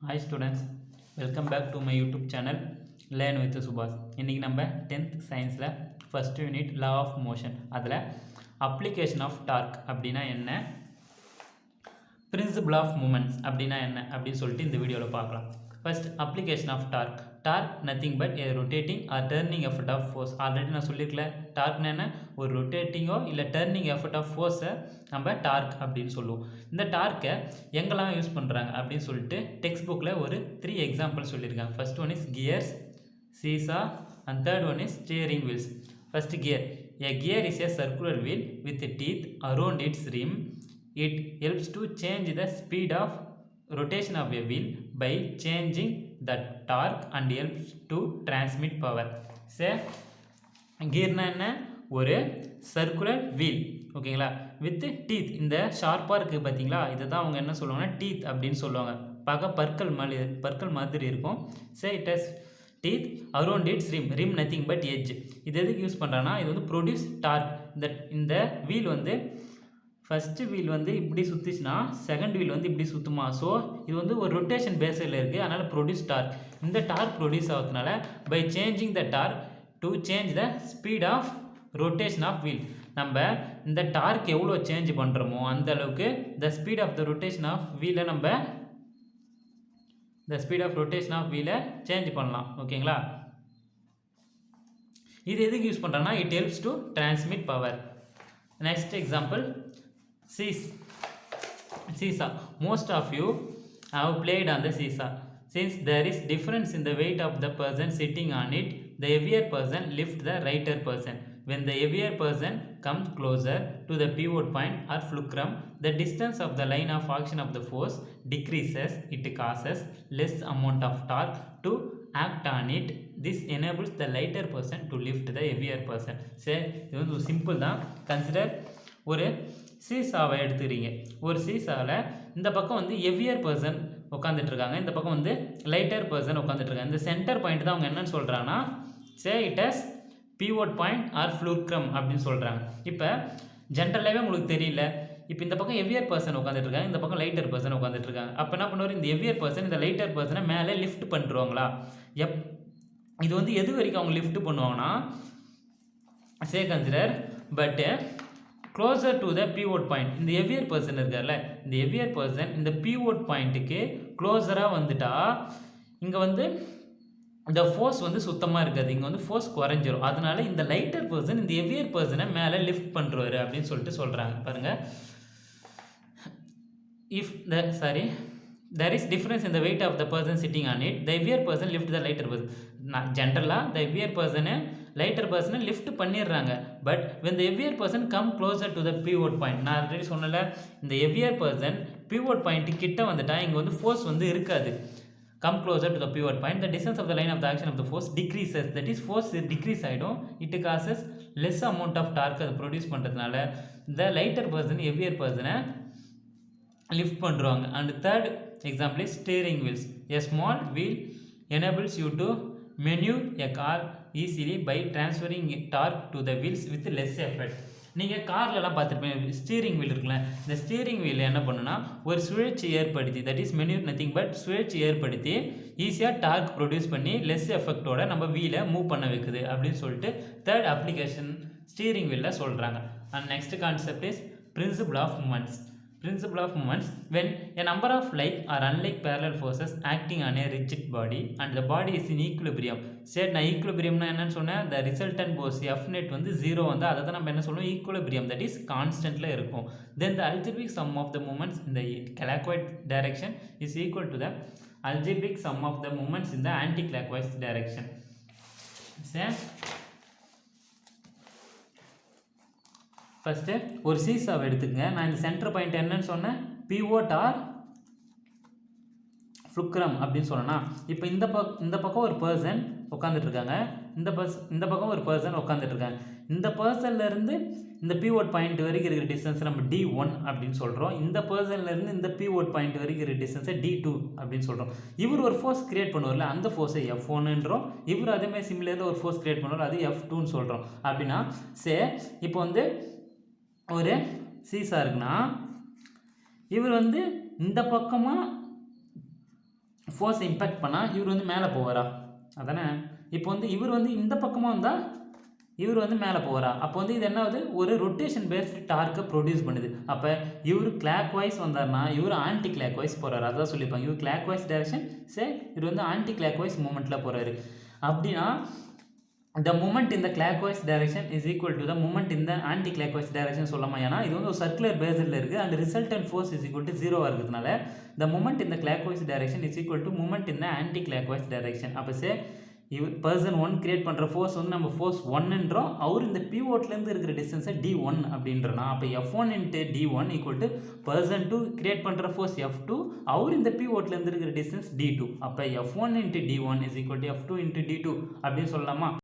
Hi students, welcome back to my YouTube channel Learn with Subhas. இன்னைக்கு நம்ம 10th சயின்ஸில் first unit law of motion அதில் application of torque அப்படின்னா என்ன, principle of moments அப்படின்னா என்ன அப்படின்னு சொல்லிட்டு இந்த வீடியோவில் பார்க்கலாம். First application of torque. Torque nothing but a rotating or turning effort of force. Already நான் சொல்லியிருக்கல, டார்க்னா என்ன, ஒரு ரொட்டேட்டிங்கோ இல்லை டர்னிங் எஃபர்ட் ஆஃப் ஃபோர்ஸை நம்ம டார்க் அப்படின்னு சொல்லுவோம். இந்த டார்க்கை எங்கெல்லாம் யூஸ் பண்ணுறாங்க அப்படின்னு சொல்லிட்டு டெக்ஸ்ட் புக்கில் ஒரு 3 எக்ஸாம்பிள் சொல்லியிருக்காங்க. First one is gears, seesaw, and third one is steering wheels. First gear. A gear is a circular wheel with teeth around its rim. It helps to change the speed of rotation of a wheel by changing the torque and helps to transmit power. Say gearனா என்ன, ஒரு circular wheel, ஓகேங்களா, with teeth. இந்த ஷார்ப்பாக இருக்குது பார்த்தீங்களா, இதை தான் அவங்க என்ன சொல்லுவாங்கன்னா டீத் அப்படின்னு சொல்லுவாங்க. பார்க்க பற்கள் மாதிரி இருக்கும். சே it has teeth around it's rim nothing but edge. இது எதுக்கு யூஸ் பண்ணுறாங்கன்னா, இது வந்து ப்ரொடியூஸ் டார்க். இந்த வீல் வந்து ஃபஸ்ட்டு வீல் வந்து இப்படி சுற்றிச்சுன்னா செகண்ட் வீல் வந்து இப்படி சுற்றுமா. ஸோ இது வந்து ஒரு ரொட்டேஷன் பேஸில் இருக்குது, அதனால் ப்ரொடியூஸ் டார்க். இந்த டார்க் ப்ரொடியூஸ் ஆகிறதுனால by changing the torque to change the speed of rotation of wheel. நம்ம இந்த டார்க் எவ்வளோ சேஞ்ச் பண்ணுறோமோ அந்த அளவுக்கு the speed of the rotation of வீலை சேஞ்ச் பண்ணலாம், ஓகேங்களா. இது எதுக்கு யூஸ் பண்ணுறோன்னா, it helps to transmit power. Next example, seesaw. Most of you have played on the seesaw. Since there is difference in the weight of the person sitting on it, the heavier person lifts the lighter person. When the heavier person comes closer to the pivot point or fulcrum, the distance of the line of action of the force decreases. It causes less amount of torque to act on it. This enables the lighter person to lift the heavier person. சரி, இது வந்து simple தான். Consider, ஒரு சீசாவை எடுத்துக்கிறீங்க. ஒரு சீசாவில் இந்த பக்கம் வந்து ஹெவியர் பர்சன் உட்காந்துட்ருக்காங்க, இந்த பக்கம் வந்து லைட்டர் பர்சன் உட்காந்துட்ருக்காங்க. இந்த சென்டர் பாயிண்ட் தான் அவங்க என்னன்னு சொல்கிறாங்கன்னா, say it has pivot point or fulcrum அப்படின்னு சொல்கிறாங்க. இப்போ ஜென்ரலாகவே உங்களுக்கு தெரியல, இப்போ இந்த பக்கம் ஹெவியர் பர்சன் உட்காந்துட்ருக்காங்க, இந்த பக்கம் லைட்டர் பர்சன் உட்காந்துட்ருக்காங்க. அப்போ என்ன பண்ணுவார், இந்த ஹெவியர் பர்சன் இந்த லைட்டர் பர்சனை மேலே லிஃப்ட் பண்ணிட்டுருவாங்களா? இது வந்து எது வரைக்கும் அவங்க லிஃப்ட் பண்ணுவாங்கன்னா, say consider but closer to the pivot point. இந்த ஹெவியர் பர்சன் இருக்கார்ல, இந்த ஹெவியர் பர்சன் இந்த பிவோட் பாயிண்ட்டுக்கு க்ளோஸராக வந்துட்டா இங்கே வந்து இந்த ஃபோர்ஸ் வந்து சுத்தமாக இருக்காது, இங்கே வந்து ஃபோர்ஸ் குறைஞ்சிரும். அதனால இந்த லைட்டர் பர்சன் இந்த ஹெவியர் பர்சனை மேலே லிஃப்ட் பண்ணுறாரு அப்படின்னு சொல்லிட்டு சொல்கிறாங்க. பாருங்கள், there is difference in the weight of the person sitting on it, the heavier person lift the lighter person. ஜென்ரலாக the heavier person லைட்டர் பர்சனை லிஃப்ட் பண்ணிடுறாங்க. But when the heavier person come closer to the pivot point, நான் already சொன்னல, இந்த heavier person pivot point கிட்ட வந்துட்டா இங்கே வந்து ஃபோர்ஸ் வந்து இருக்காது. come closer to the pivot point, the distance of the line of the action of the force decreases. that is force decrease ஆகிடும். it causes less amount of torque அதை produce பண்ணுறதுனால இந்த லைட்டர் பர்சன் ஹெவியர் பர்சனை lift பண்ணுறாங்க. And third example is steering wheels. a small wheel enables you to maneuver a car easily by transferring torque to the wheels with less effort. நீங்கள் கார்லலாம் பார்த்துருப்பீங்க, steering wheel இருக்குல்ல, இந்த steering wheel என்ன பண்ணுன்னா ஒரு சுழற்சி ஏற்படுத்தி, that is manure nothing but சுழற்சி ஏற்படுத்தி ஈஸியாக டார்க் ப்ரொடியூஸ் பண்ணி லெஸ் எஃபெக்டோட நம்ம வீலை மூவ் பண்ண வைக்குது அப்படின்னு சொல்லிட்டு தேர்ட் அப்ளிகேஷன் ஸ்டீரிங் வீலில் சொல்கிறாங்க. And next concept is principle of moments. Principle of moments. When a number of like or unlike parallel forces acting on a rigid body and the body is in equilibrium. சரி, நான் ஈக்குலிபிரியம்னா என்னன்னு சொன்னேன், the resultant force F net வந்து 0 வந்து அதை தான் நம்ம என்ன சொல்லுவோம், ஈக்குலிபிரியம், that is கான்ஸ்டன்ட்டில் இருக்கும். Then the algebraic sum of the moments in the clockwise direction is equal to the algebraic sum of the moments in the anti-clockwise direction. சரி, first ஒரு சீசாவை எடுத்துக்கங்க. நான் இந்த சென்டர் பாயிண்ட் என்னன்னு சொன்னேன், பிவோட் ஆர் ஃபுல்க்ரம் அப்படின்னு சொன்னேன்னா, இப்போ இந்த பக்கம் ஒரு பர்சன் உட்காந்துட்ருக்காங்க, இந்த பக்கம் ஒரு பர்சன் உட்காந்துட்ருக்காங்க. இந்த பர்சன்லேருந்து இந்த பிவோட் பாயிண்ட் வரைக்கும் இருக்கிற டிஸ்டன்ஸ் நம்ம D1 அப்படின்னு சொல்கிறோம். இந்த பர்சன்லேருந்து இந்த பிவோட் பாயிண்ட் வரைக்கும் இருக்கிற டிஸ்டன்ஸை D2 அப்படின்னு சொல்கிறோம். இவர் ஒரு ஃபோர்ஸ் கிரியேட் பண்ணுவார்ல, அந்த ஃபோர்ஸை F1ன்றோம். இவர் அதேமாதிரி சிமிலரில் ஒரு ஃபோர்ஸ் கிரியேட் பண்ணுவார், அது F2ன்னு சொல்கிறோம். அப்படின்னா இப்போ வந்து ஒரு சீசா இருக்குன்னா இவர் வந்து இந்த பக்கமாக ஃபோர்ஸ் இம்பேக்ட் பண்ணால் இவர் வந்து மேலே போவாரா? அதானே. இப்போ வந்து இவர் வந்து இந்த பக்கமாக வந்தால் இவர் வந்து மேலே போகிறா. அப்போ வந்து இது என்ன ஆகுது, ஒரு ரொட்டேஷன் பேஸ்டு டார்க்கை ப்ரொடியூஸ் பண்ணுது. அப்போ இவர் கிளாக் வைஸ் வந்தார்னா இவர் ஆன்டி கிளாக் வைஸ் போகிறாரு. அதான் சொல்லியிருப்பாங்க, இவர் கிளாக் வைஸ் டைரக்ஷன், சரி இவர் வந்து ஆன்டி கிளாக் வைஸ் மூமெண்ட்டில் போகிறாரு. அப்படின்னா the moment in the clockwise direction is equal to the moment in the anti-clockwise direction சொல்லலாமா? ஏன்னா இது வந்து ஒரு சர்க்குலர் பேஸில் இருக்குது and resultant force is equal to 0 இருக்கிறதுனால the moment in the clockwise direction is equal to moment in the anti-clockwise direction. அப்போ இவர் பர்சன் 1 கிரியேட் பண்ணுற ஃபோர்ஸ் வந்து நம்ம ஃபோர்ஸ் 1ன்றோம். அவர் இந்த பிவோட்லேருந்து இருக்கிற டிஸ்டன்ஸை d1 அப்படின்றனா. அப்போ f1 into d1 equal to person 2 create பண்ணுற ஃபோர்ஸ் f2, அவர் இந்த பிவோட்லேருந்து இருக்கிற டிஸ்டன்ஸ் d2. அப்போ f1 into d1 is equal to f2 into d2 அப்படின்னு சொல்லலாமா?